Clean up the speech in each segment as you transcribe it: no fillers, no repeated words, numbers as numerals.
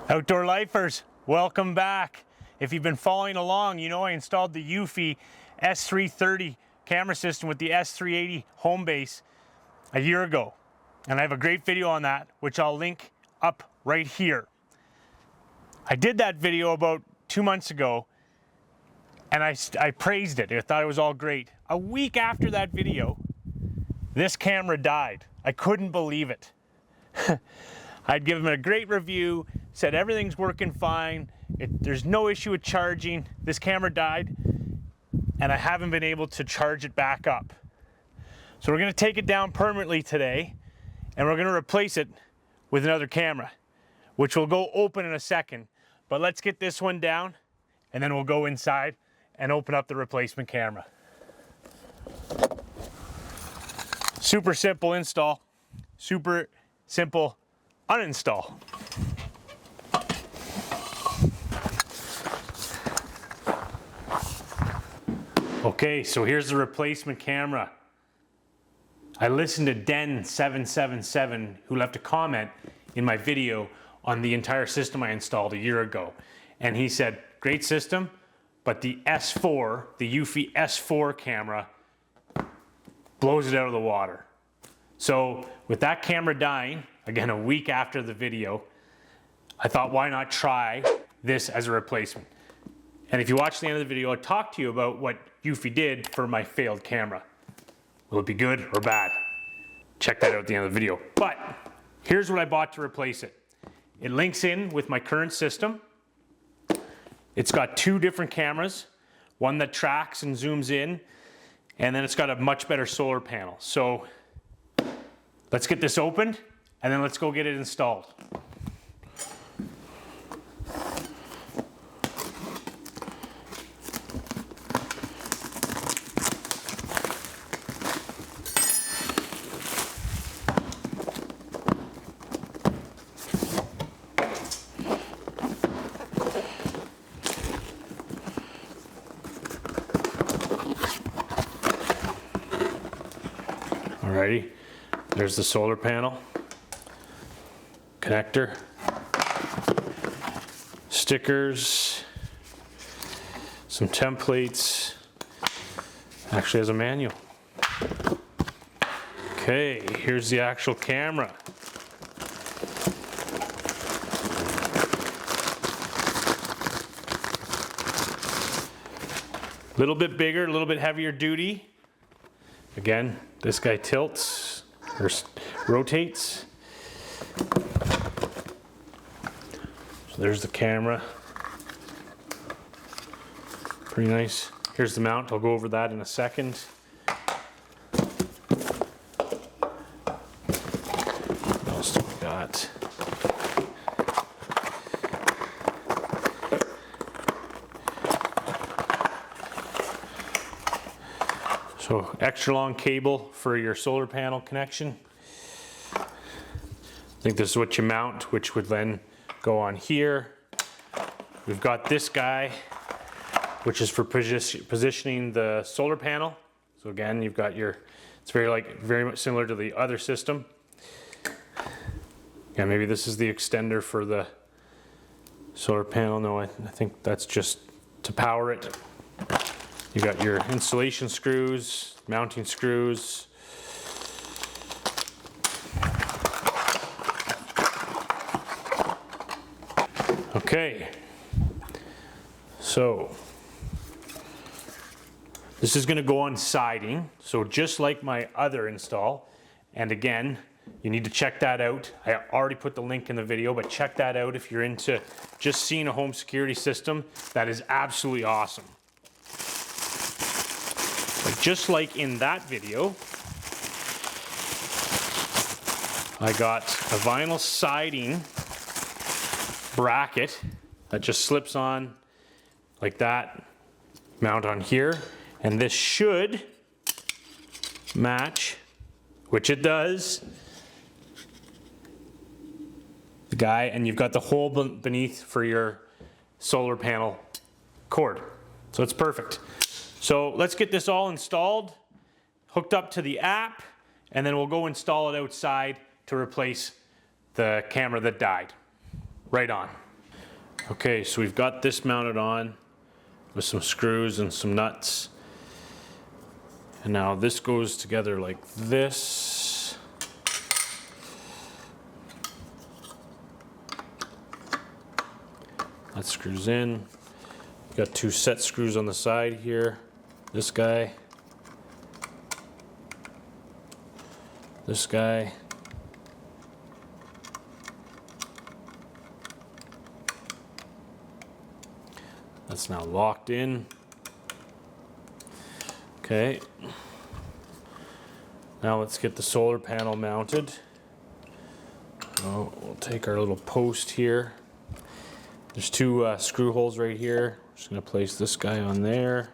Outdoor lifers, welcome back. If you've been following along, you know I installed the Eufy S330 camera system with the S380 HomeBase a year ago. And I have a great video on that, which I'll link up right here. I did that video about 2 months ago, and I praised it. I thought it was all great. A week after that video, this camera died. I couldn't believe it. I'd given it a great review, said everything's working fine, there's no issue with charging. This camera died, and I haven't been able to charge it back up. So we're gonna take it down permanently today, and we're gonna replace it with another camera, which will go open in a second. But let's get this one down, and then we'll go inside and open up the replacement camera. Super simple install, super simple uninstall. Okay, so here's the replacement camera. I listened to Den777, who left a comment in my video on the entire system I installed a year ago. And he said, great system, but the S4, the Eufy S4 camera blows it out of the water. So with that camera dying, again, a week after the video, I thought, why not try this as a replacement? And if you watch the end of the video, I talked to you about what Eufy did for my failed camera. Will it be good or bad? Check that out at the end of the video. But here's what I bought to replace it. It links in with my current system. It's got two different cameras, one that tracks and zooms in, and then it's got a much better solar panel. So let's get this opened, and then let's go get it installed. Alrighty, there's the solar panel, connector, stickers, some templates, actually has a manual. Okay, here's the actual camera. A little bit bigger, a little bit heavier duty. Again, this guy tilts or rotates. So there's the camera. Pretty nice. Here's the mount. I'll go over that in a second. What else do we got? So extra long cable for your solar panel connection. I think this is what you mount, which would then go on here. We've got this guy, which is for positioning the solar panel. So again, you've got your, it's very much similar to the other system. Yeah, maybe this is the extender for the solar panel. No, I think that's just to power it. You got your installation screws, mounting screws. Okay, so this is going to go on siding, so just like my other install. And again, you need to check that out. I already put the link in the video, but check that out if you're into just seeing a home security system. That is absolutely awesome. But just like in that video, I got a vinyl siding bracket that just slips on like that, mount on here, and this should match, which it does, the guy, and you've got the hole beneath for your solar panel cord. So it's perfect. So let's get this all installed, hooked up to the app, and then we'll go install it outside to replace the camera that died. Right on. Okay, so we've got this mounted on with some screws and some nuts. And now this goes together like this. That screws in. Got 2 set screws on the side here. This guy. This guy. That's now locked in. Okay. Now let's get the solar panel mounted. So we'll take our little post here. There's 2 screw holes right here. Just gonna place this guy on there.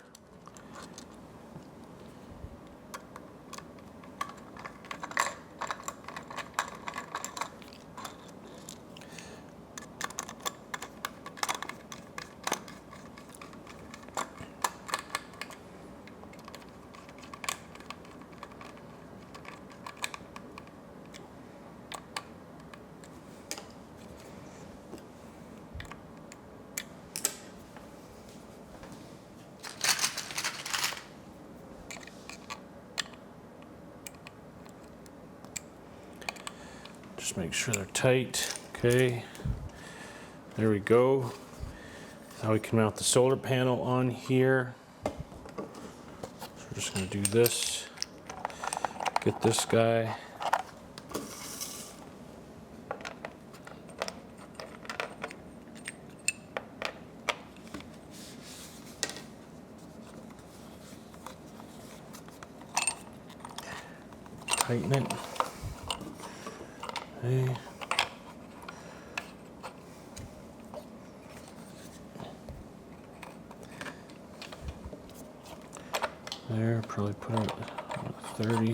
Just make sure they're tight. Okay, there we go. Now we can mount the solar panel on here. So we're just going to do this. Get this guy. Tighten it. Okay. There, probably put it at 30.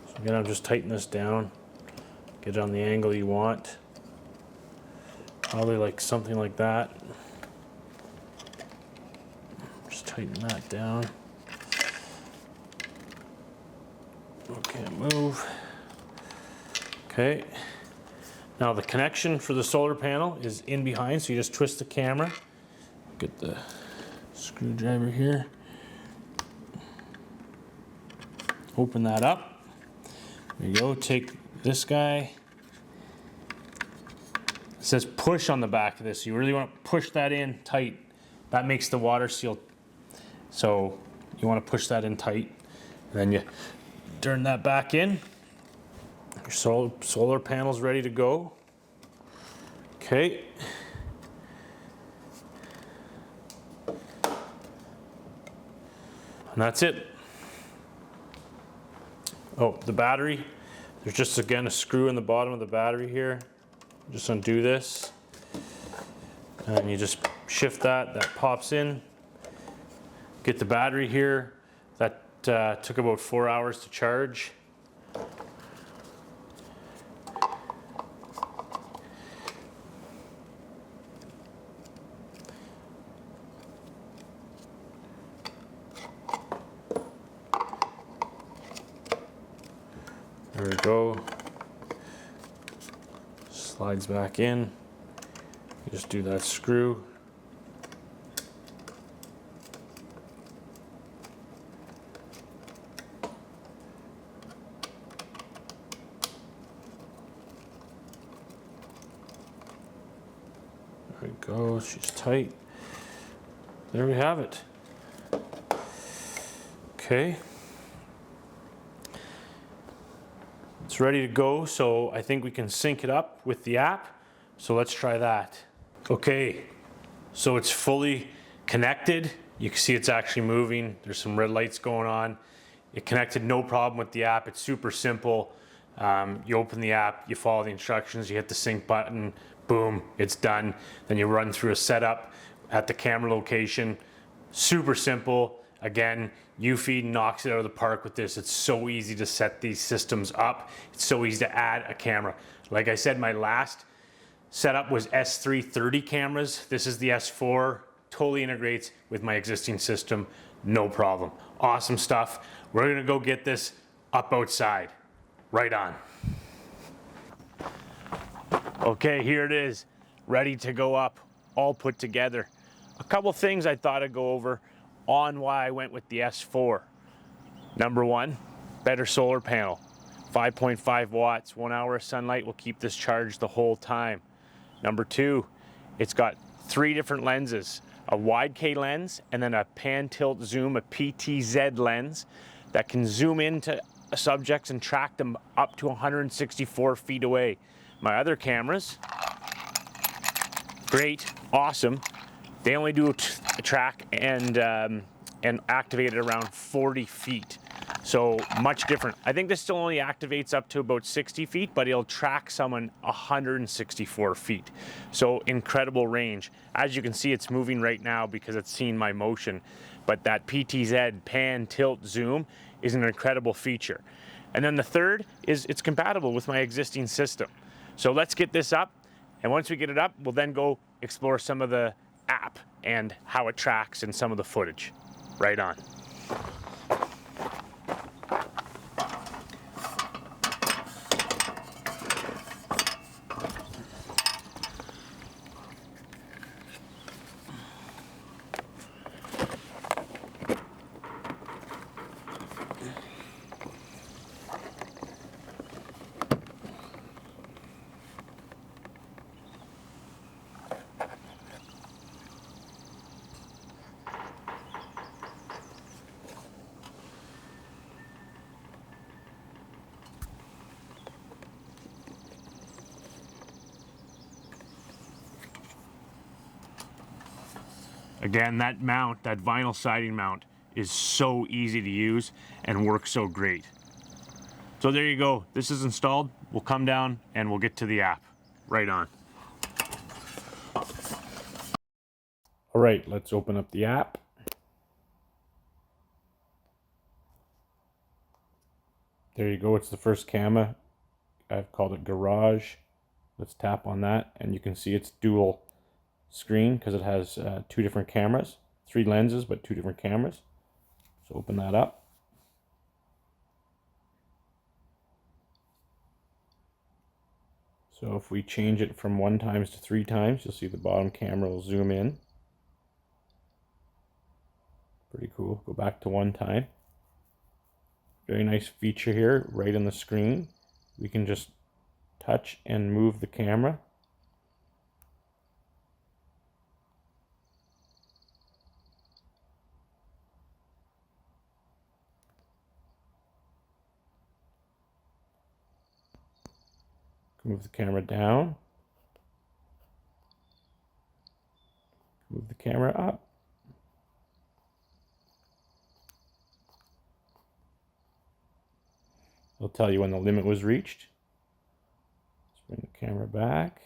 So again, I'll just tighten this down, get it on the angle you want. Probably like something like that. Tighten that down. Okay, move. Okay. Now the connection for the solar panel is in behind, so you just twist the camera. Get the screwdriver here. Open that up. There you go. Take this guy. It says push on the back of this. You really want to push that in tight. That makes the water seal. So you want to push that in tight, and then you turn that back in. Your solar panel's ready to go. Okay. And that's it. Oh, the battery. There's just again a screw in the bottom of the battery here. Just undo this, and you just shift that. That pops in. Get the battery here. That took about 4 hours to charge. There we go. Slides back in. You just do that screw. There we go, she's tight. There we have it. Okay. It's ready to go, so I think we can sync it up with the app. So let's try that. Okay, so it's fully connected. You can see it's actually moving. There's some red lights going on. It connected no problem with the app. It's super simple. You open the app, you follow the instructions, you hit the sync button, boom, it's done. Then you run through a setup at the camera location. Super simple. Again, Eufy knocks it out of the park with this. It's so easy to set these systems up. It's so easy to add a camera. Like I said, my last setup was S330 cameras. This is the S4, totally integrates with my existing system, no problem. Awesome stuff. We're gonna go get this up outside. Right on. Okay, here it is, ready to go up, all put together. A couple things I thought I'd go over on why I went with the S4. Number one, better solar panel. 5.5 watts, 1 hour of sunlight will keep this charged the whole time. Number two, it's got 3 different lenses, a wide K lens and then a pan tilt zoom, a PTZ lens that can zoom into subjects and track them up to 164 feet away. My other cameras, great, awesome. They only do track and activate it around 40 feet. So much different. I think this still only activates up to about 60 feet, but it'll track someone 164 feet. So incredible range. As you can see, it's moving right now because it's seen my motion. But that PTZ, pan, tilt, zoom, is an incredible feature. And then the third is it's compatible with my existing system. So let's get this up. And once we get it up, we'll then go explore some of the app and how it tracks and some of the footage. Right on. Again, that mount, that vinyl siding mount, is so easy to use and works so great. So there you go. This is installed. We'll come down and we'll get to the app. Right on. All right, let's open up the app. There you go. It's the first camera. I've called it Garage. Let's tap on that and you can see it's dual screen because it has 2 different cameras, 3 lenses but 2 different cameras. So open that up. So if we change it from 1 times to 3 times, you'll see the bottom camera will zoom in. Pretty cool. Go back to 1 time. Very nice feature here right on the screen. We can just touch and move the camera. Move the camera down. Move the camera up. It'll tell you when the limit was reached. Let's bring the camera back.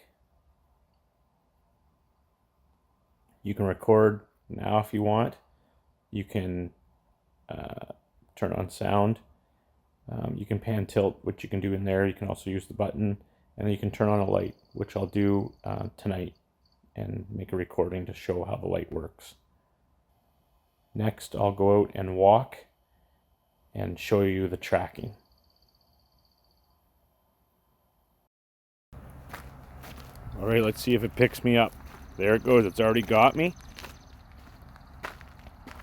You can record now if you want. You can turn on sound. You can pan tilt, which you can do in there. You can also use the button. And then you can turn on a light, which I'll do tonight and make a recording to show how the light works. Next, I'll go out and walk and show you the tracking. All right, let's see if it picks me up. There it goes. It's already got me.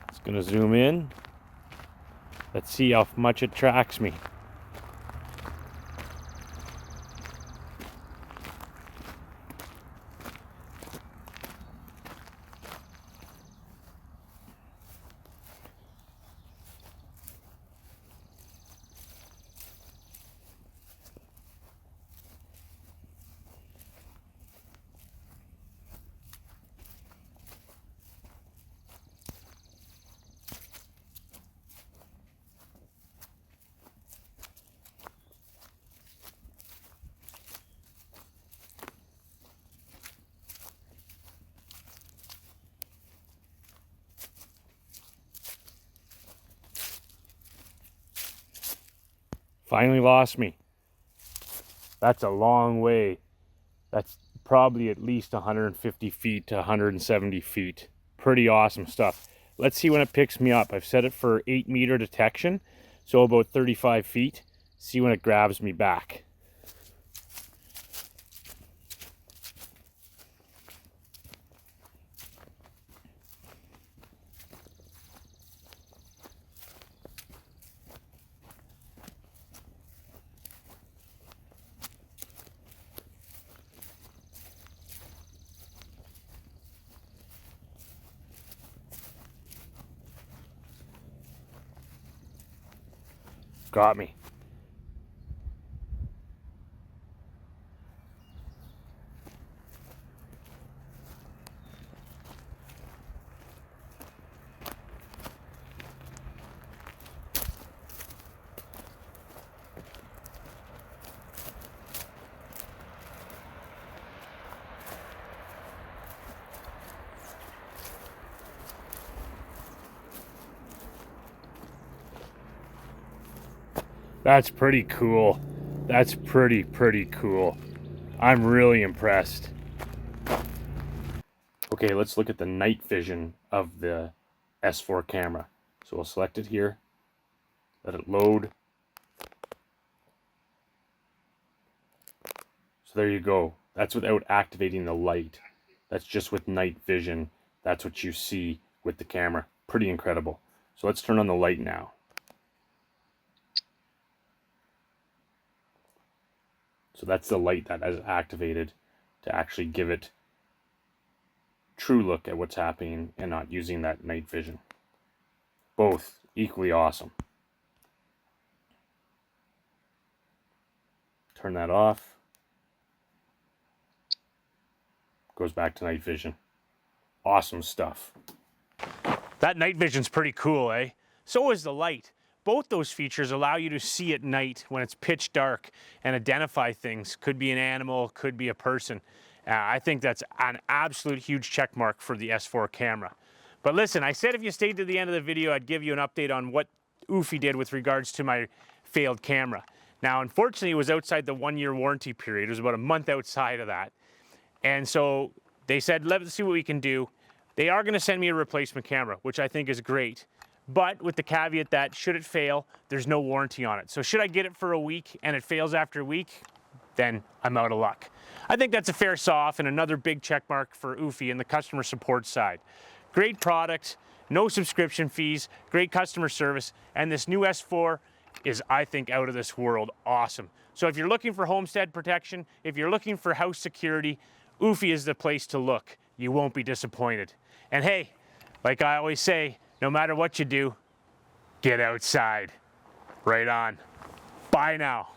It's going to zoom in. Let's see how much it tracks me. Finally lost me. That's a long way. That's probably at least 150 feet to 170 feet. Pretty awesome stuff. Let's see when it picks me up. I've set it for 8-meter detection. So about 35 feet. See when it grabs me back. Got me. That's pretty cool. That's pretty cool. I'm really impressed. Okay, let's look at the night vision of the S4 camera. So we'll select it here, let it load. So there you go. That's without activating the light. That's just with night vision. That's what you see with the camera. Pretty incredible. So let's turn on the light now. So that's the light that is activated to actually give it true look at what's happening and not using that night vision. Both equally awesome. Turn that off. Goes back to night vision. Awesome stuff. That night vision's pretty cool, eh? So is the light. Both those features allow you to see at night when it's pitch dark and identify things. Could be an animal, could be a person. I think that's an absolute huge check mark for the S4 camera. But listen, I said if you stayed to the end of the video, I'd give you an update on what Eufy did with regards to my failed camera. Now, unfortunately, it was outside the 1-year warranty period. It was about a month outside of that. And so they said, let's see what we can do. They are going to send me a replacement camera, which I think is great. But with the caveat that should it fail, there's no warranty on it. So should I get it for a week and it fails after a week, then I'm out of luck. I think that's a fair saw-off and another big check mark for Eufy and the customer support side. Great product, no subscription fees, great customer service, and this new S4 is, I think, out of this world awesome. So if you're looking for homestead protection, if you're looking for house security, Eufy is the place to look. You won't be disappointed. And hey, like I always say, no matter what you do, get outside. Right on. Bye now.